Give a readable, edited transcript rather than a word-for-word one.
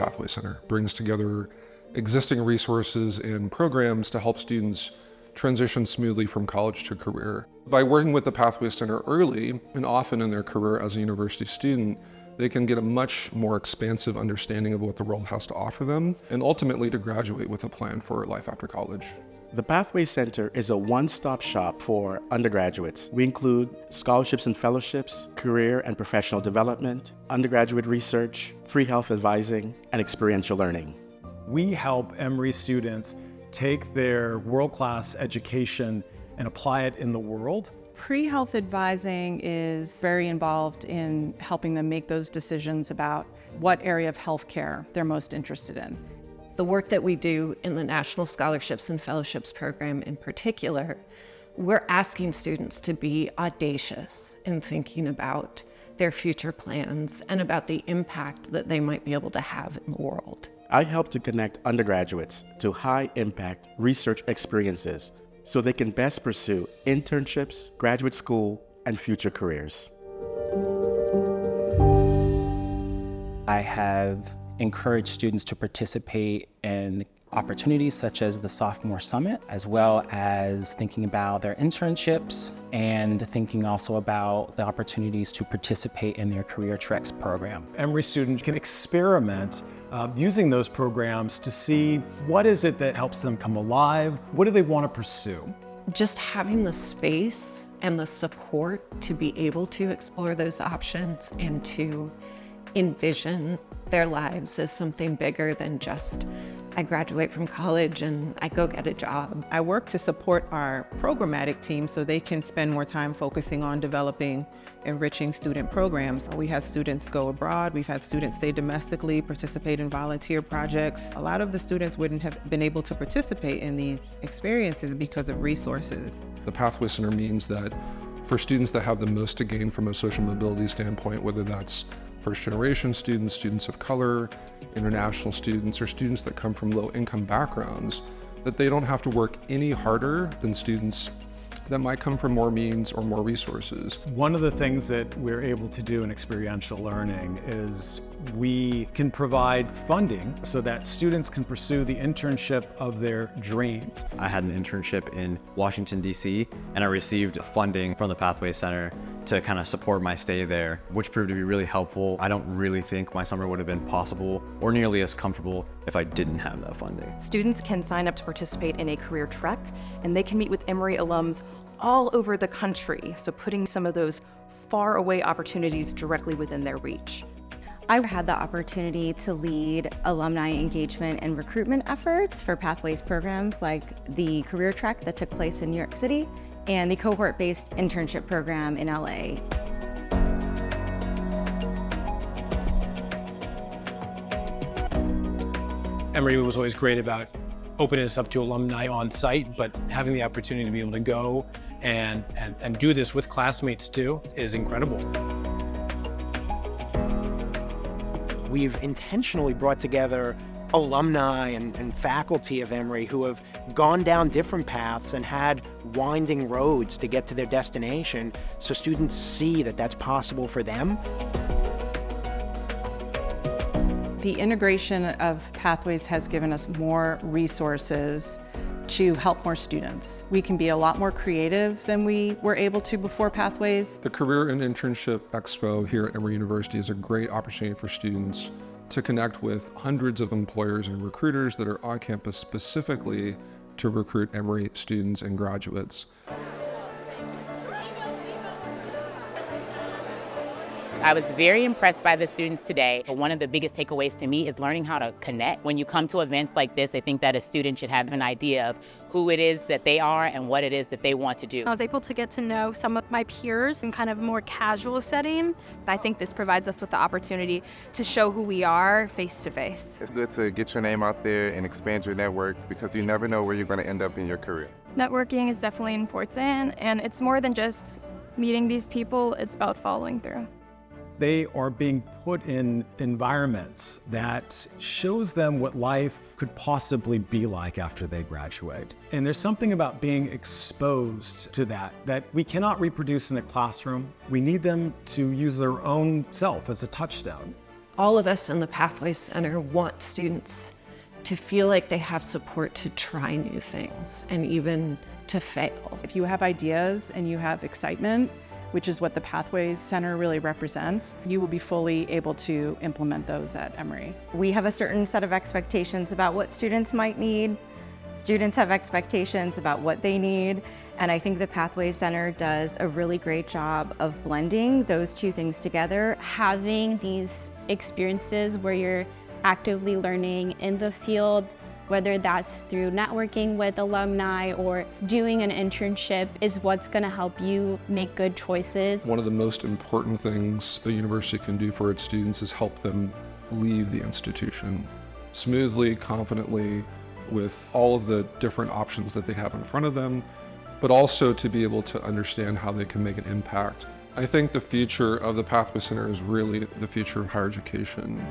Pathway Center brings together existing resources and programs to help students transition smoothly from college to career. By working with the Pathway Center early and often in their career as a university student, they can get a much more expansive understanding of what the world has to offer them, and ultimately to graduate with a plan for life after college. The Pathway Center is a one-stop shop for undergraduates. We include scholarships and fellowships, career and professional development, undergraduate research, free health advising, and experiential learning. We help Emory students take their world-class education and apply it in the world. Pre-health advising is very involved in helping them make those decisions about what area of healthcare they're most interested in. The work that we do in the National Scholarships and Fellowships Program in particular, we're asking students to be audacious in thinking about their future plans and about the impact that they might be able to have in the world. I help to connect undergraduates to high-impact research experiences so they can best pursue internships, graduate school, and future careers. I have encouraged students to participate in opportunities such as the Sophomore Summit, as well as thinking about their internships and thinking also about the opportunities to participate in their Career Treks program. Emory students can experiment using those programs to see what is it that helps them come alive, what do they want to pursue. Just having the space and the support to be able to explore those options and to envision their lives as something bigger than just I graduate from college and I go get a job. I work to support our programmatic team so they can spend more time focusing on developing enriching student programs. We have students go abroad, we've had students stay domestically, participate in volunteer projects. A lot of the students wouldn't have been able to participate in these experiences because of resources. The Pathway Center means that for students that have the most to gain from a social mobility standpoint, whether that's first-generation students, students of color, international students, or students that come from low-income backgrounds, that they don't have to work any harder than students that might come from more means or more resources. One of the things that we're able to do in experiential learning is we can provide funding so that students can pursue the internship of their dreams. I had an internship in Washington, D.C., and I received funding from the Pathway Center to kind of support my stay there, which proved to be really helpful. I don't really think my summer would have been possible or nearly as comfortable if I didn't have that funding. Students can sign up to participate in a career trek, and they can meet with Emory alums all over the country, so putting some of those far away opportunities directly within their reach. I had the opportunity to lead alumni engagement and recruitment efforts for Pathways programs like the career track that took place in New York City and the cohort-based internship program in LA. Emory was always great about opening us up to alumni on site, but having the opportunity to be able to go and do this with classmates too is incredible. We've intentionally brought together alumni and faculty of Emory who have gone down different paths and had winding roads to get to their destination, so students see that that's possible for them. The integration of Pathways has given us more resources to help more students. We can be a lot more creative than we were able to before Pathways. The Career and Internship Expo here at Emory University is a great opportunity for students to connect with hundreds of employers and recruiters that are on campus specifically to recruit Emory students and graduates. I was very impressed by the students today. One of the biggest takeaways to me is learning how to connect. When you come to events like this, I think that a student should have an idea of who it is that they are and what it is that they want to do. I was able to get to know some of my peers in kind of a more casual setting. I think this provides us with the opportunity to show who we are face to face. It's good to get your name out there and expand your network because you never know where you're going to end up in your career. Networking is definitely important, and it's more than just meeting these people, it's about following through. They are being put in environments that shows them what life could possibly be like after they graduate. And there's something about being exposed to that we cannot reproduce in a classroom. We need them to use their own self as a touchstone. All of us in the Pathways Center want students to feel like they have support to try new things and even to fail. If you have ideas and you have excitement, which is what the Pathways Center really represents, you will be fully able to implement those at Emory. We have a certain set of expectations about what students might need. Students have expectations about what they need. And I think the Pathways Center does a really great job of blending those two things together. Having these experiences where you're actively learning in the field, whether that's through networking with alumni or doing an internship, is what's going to help you make good choices. One of the most important things a university can do for its students is help them leave the institution smoothly, confidently, with all of the different options that they have in front of them, but also to be able to understand how they can make an impact. I think the future of the Pathway Center is really the future of higher education.